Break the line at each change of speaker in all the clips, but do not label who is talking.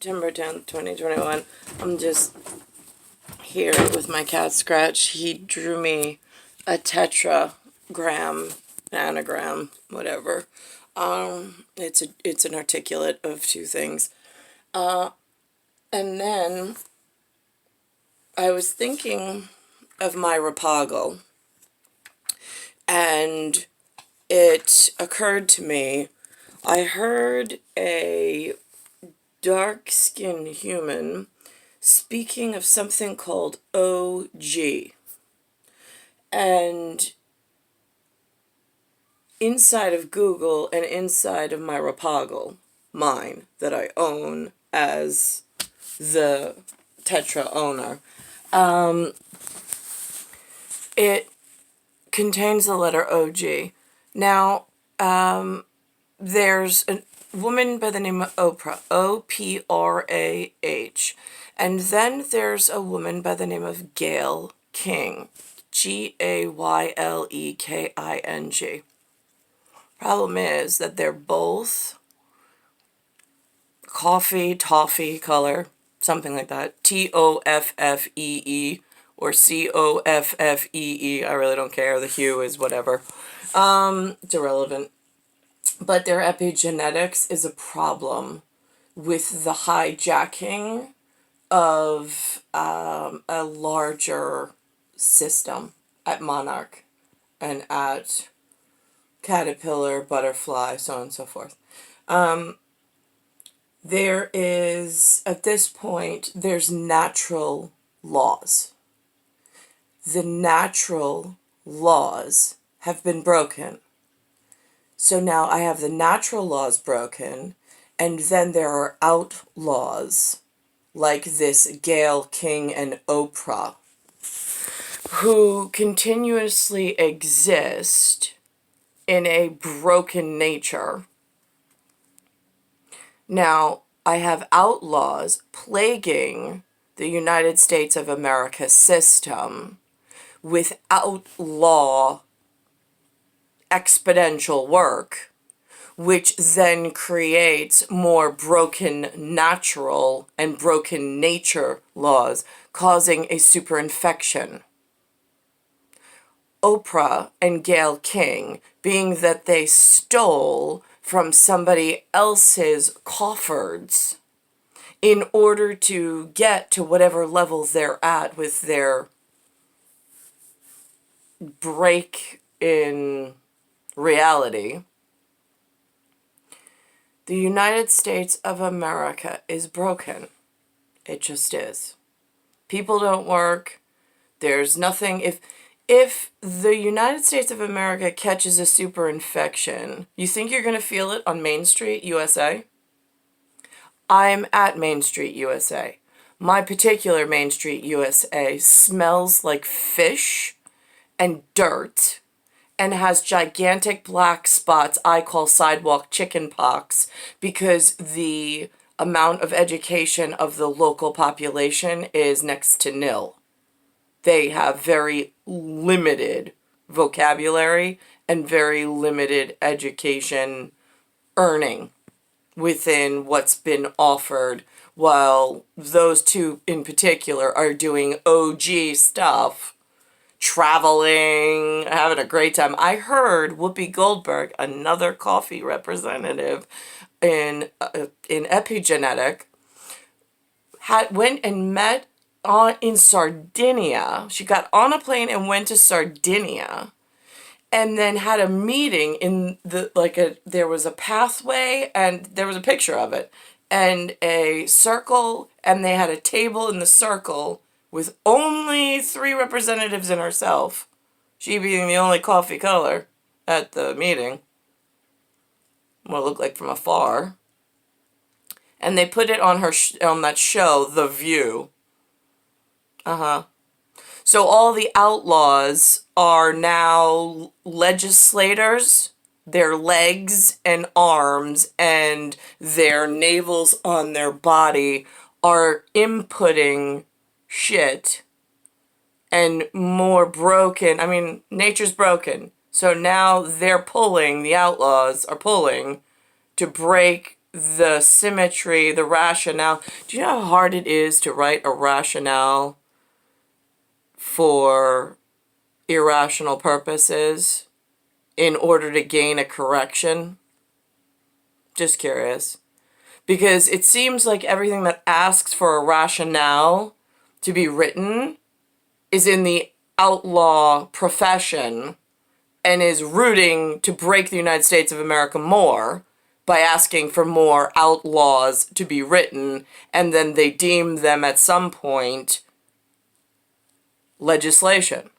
September 10th, 2021. I'm just here with my cat Scratch. He drew me a tetragram, anagram, whatever. It's an articulate of two things. And then I was thinking of my Rapago, and it occurred to me, I heard a dark-skinned human speaking of something called OG. And inside of Google and inside of my Rapago, mine, that I own as the Tetra owner, it contains the letter OG. Now, there's a woman by the name of OPRAH, O-P-R-A-H, and then there's a woman by the name of GAYLE King, G-A-Y-L-E-K-I-N-G. Problem is that they're both toffee color, something like that, T-O-F-F-E-E, or C-O-F-F-E-E, I really don't care, the hue is whatever. It's irrelevant. But their epigenetics is a problem with the hijacking of a larger system at Monarch and at Caterpillar, Butterfly, so on and so forth. There is, at this point, there's natural laws. The natural laws have been broken. So now I have the natural laws broken, and then there are outlaws, like this GAYLE King and OPRAH, who continuously exist in a broken nature. Now, I have outlaws plaguing the United States of America system with outlaw exponential work, which then creates more broken natural and broken nature laws, causing a superinfection. OPRAH and GAYLE King, being that they stole from somebody else's coffers in order to get to whatever levels they're at with their break in reality, the United States of America is broken. It just is. People don't work. There's nothing. If the United States of America catches a superinfection, you think you're going to feel it on Main Street, USA? I'm at Main Street, USA. My particular Main Street, USA smells like fish and dirt, and has gigantic black spots I call sidewalk chicken pox, because the amount of education of the local population is next to nil. They have very limited vocabulary and very limited education earning within what's been offered, while those two in particular are doing OG stuff, traveling, having a great time. I heard Whoopi Goldberg, another coffee representative in epigenetic, went and met in Sardinia. She got on a plane and went to Sardinia, and then had a meeting in there was a pathway, and there was a picture of it, and a circle, and they had a table in the circle with only 3 representatives and herself, she being the only coffee color at the meeting, what it looked like from afar. And they put it on her on that show, The View. So all the outlaws are now legislators. Their legs and arms and their navels on their body are inputting shit and more broken. I mean, nature's broken. So now they're pulling, the outlaws are pulling to break the symmetry, the rationale. Do you know how hard it is to write a rationale for irrational purposes in order to gain a correction? Just curious. Because it seems like everything that asks for a rationale to be written is in the outlaw profession and is rooting to break the United States of America more by asking for more outlaws to be written, and then they deem them at some point legislation.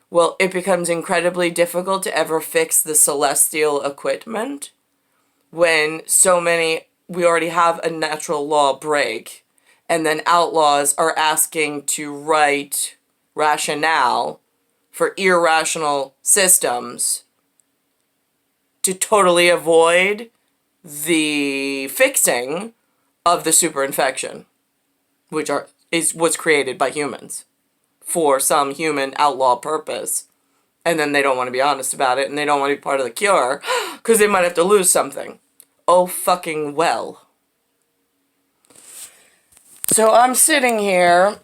Well, it becomes incredibly difficult to ever fix the celestial equipment when so many, we already have a natural law break, and then outlaws are asking to write rationale for irrational systems to totally avoid the fixing of the superinfection, which was created by humans for some human outlaw purpose. And then they don't want to be honest about it, and they don't want to be part of the cure because they might have to lose something. Oh fucking well. So I'm sitting here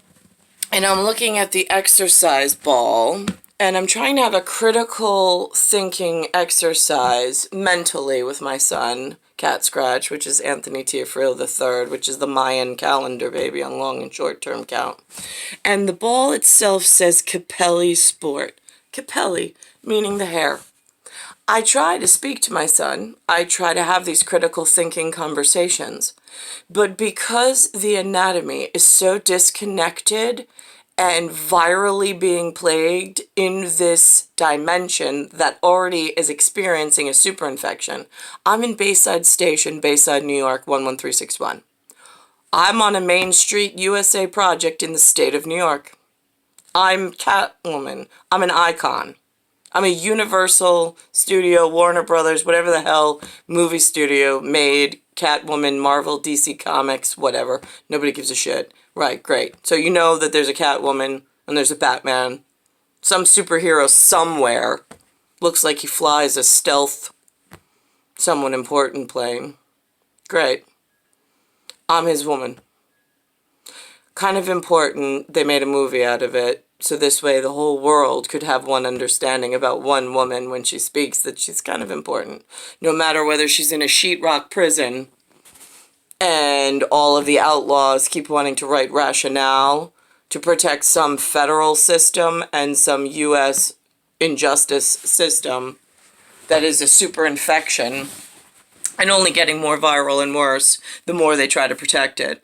and I'm looking at the exercise ball, and I'm trying to have a critical thinking exercise mentally with my son, Cat Scratch, which is Anthony Teofril III, which is the Mayan calendar baby on long and short term count. And the ball itself says Capelli Sport. Capelli, meaning the hair. I try to speak to my son. I try to have these critical thinking conversations. But because the anatomy is so disconnected and virally being plagued in this dimension that already is experiencing a superinfection, I'm in Bayside Station, Bayside, New York, 11361. I'm on a Main Street U.S.A. project in the state of New York. I'm Catwoman. I'm an icon. I'm a Universal Studio, Warner Brothers, whatever the hell movie studio made Catwoman, Marvel, DC Comics, whatever. Nobody gives a shit. Right, great. So you know that there's a Catwoman and there's a Batman. Some superhero somewhere. Looks like he flies a stealth, someone important plane. Great. I'm his woman. Kind of important, they made a movie out of it. So this way the whole world could have one understanding about one woman when she speaks, that she's kind of important. No matter whether she's in a sheetrock prison and all of the outlaws keep wanting to write rationale to protect some federal system and some U.S. injustice system that is a superinfection and only getting more viral and worse the more they try to protect it.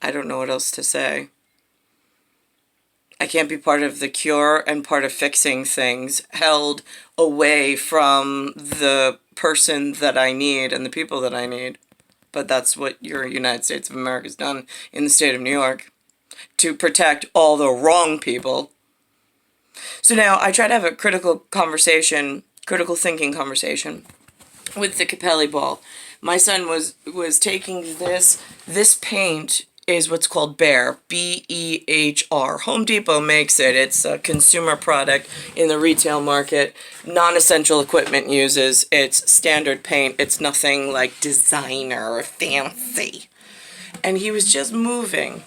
I don't know what else to say. I can't be part of the cure and part of fixing things, held away from the person that I need and the people that I need. But that's what your United States of America has done in the state of New York, to protect all the wrong people. So now I try to have a critical thinking conversation with the Capelli ball. My son was taking this paint is what's called Behr, B-E-H-R. Home Depot makes it. It's a consumer product in the retail market. Non-essential equipment uses. It's standard paint. It's nothing like designer or fancy. And he was just moving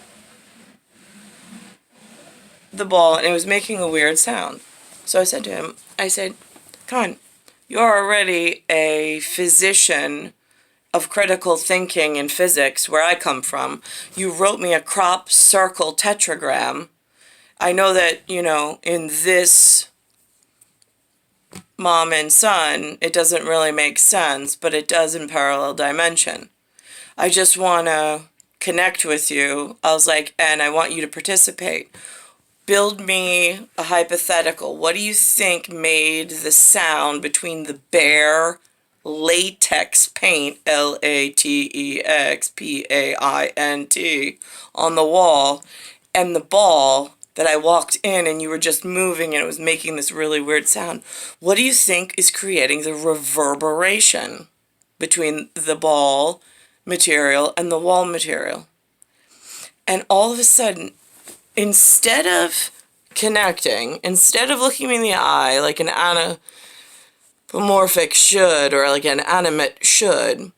the ball, and it was making a weird sound. So I said to him, come on, you're already a physician of critical thinking in physics, where I come from. You wrote me a crop circle tetragram. I know that, in this mom and son, it doesn't really make sense, but it does in parallel dimension. I just want to connect with you. I was like, and I want you to participate. Build me a hypothetical. What do you think made the sound between the Behr latex paint, L-A-T-E-X-P-A-I-N-T, on the wall, and the ball that I walked in and you were just moving and it was making this really weird sound? What do you think is creating the reverberation between the ball material and the wall material? And all of a sudden, instead of connecting, instead of looking me in the eye like an anthropomorphic should, or like an animate should,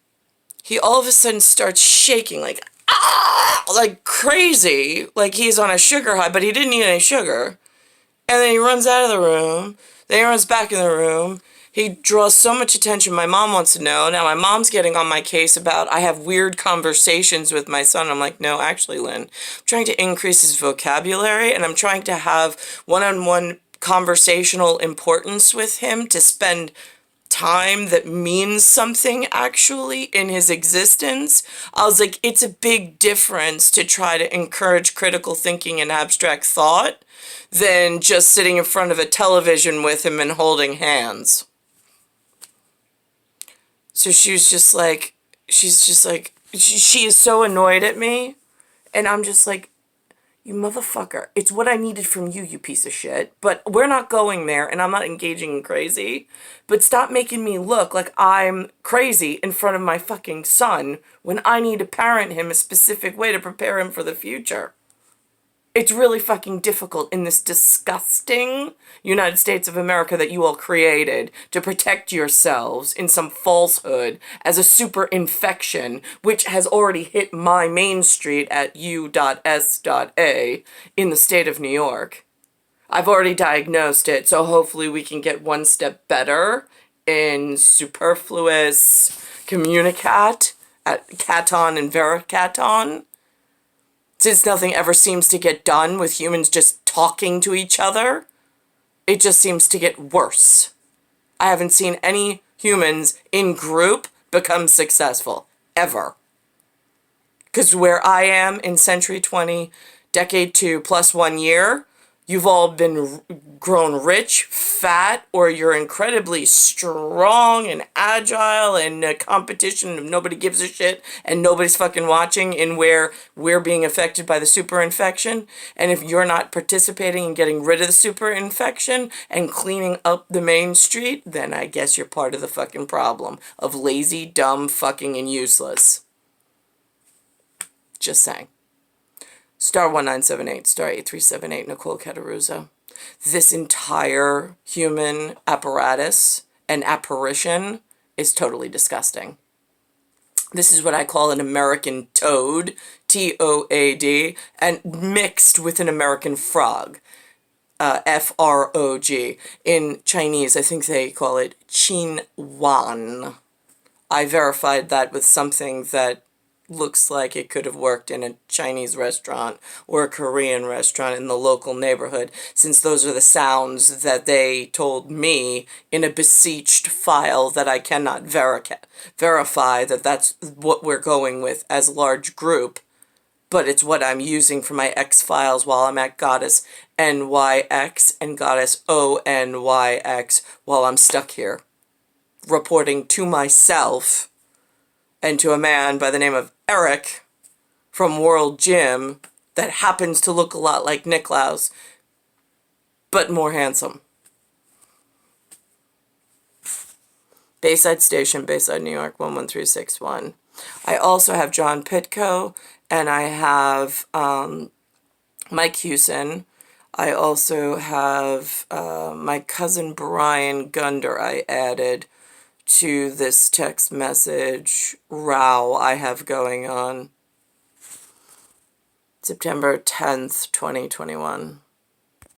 he all of a sudden starts shaking like, ah, like crazy, like he's on a sugar high, but he didn't eat any sugar. And then he runs out of the room, then he runs back in the room. He draws so much attention. My mom wants to know. Now my mom's getting on my case about I have weird conversations with my son. I'm like, no, actually, Lynn, I'm trying to increase his vocabulary, and I'm trying to have one-on-one conversational importance with him to spend time that means something actually in his existence. I was like, it's a big difference to try to encourage critical thinking and abstract thought than just sitting in front of a television with him and holding hands. So she is just like, she is so annoyed at me. And I'm just like, you motherfucker, it's what I needed from you, you piece of shit. But we're not going there, and I'm not engaging in crazy. But stop making me look like I'm crazy in front of my fucking son when I need to parent him a specific way to prepare him for the future. It's really fucking difficult in this disgusting United States of America that you all created to protect yourselves in some falsehood as a super infection, which has already hit my main street at U.S.A in the state of New York. I've already diagnosed it, so hopefully we can get one step better in superfluous communicat at Caton and Vericaton. Since nothing ever seems to get done with humans just talking to each other, it just seems to get worse. I haven't seen any humans in group become successful, ever. Because where I am in Century 20, Decade 2, plus 1 year, you've all been grown rich, fat, or you're incredibly strong and agile and a competition and nobody gives a shit and nobody's fucking watching in where we're being affected by the superinfection. And if you're not participating in getting rid of the superinfection and cleaning up the main street, then I guess you're part of the fucking problem of lazy, dumb, fucking, and useless. Just saying. Star 1978, star 8378, Nicole Cataruzza. This entire human apparatus and apparition is totally disgusting. This is what I call an American toad, T-O-A-D, and mixed with an American frog, F-R-O-G. In Chinese, I think they call it Qin Wan. I verified that with something that looks like it could have worked in a Chinese restaurant or a Korean restaurant in the local neighborhood, since those are the sounds that they told me in a beseeched file that I cannot verify that that's what we're going with as a large group, but it's what I'm using for my X files while I'm at Goddess NYX and Goddess ONYX while I'm stuck here, reporting to myself and to a man by the name of Eric from World Gym that happens to look a lot like Niklaus, but more handsome. Bayside Station, Bayside, New York, 11361. I also have John Pitko, and I have Mike Hewson. I also have my cousin Brian Gunder I added to this text message row I have going on. September 10th, 2021.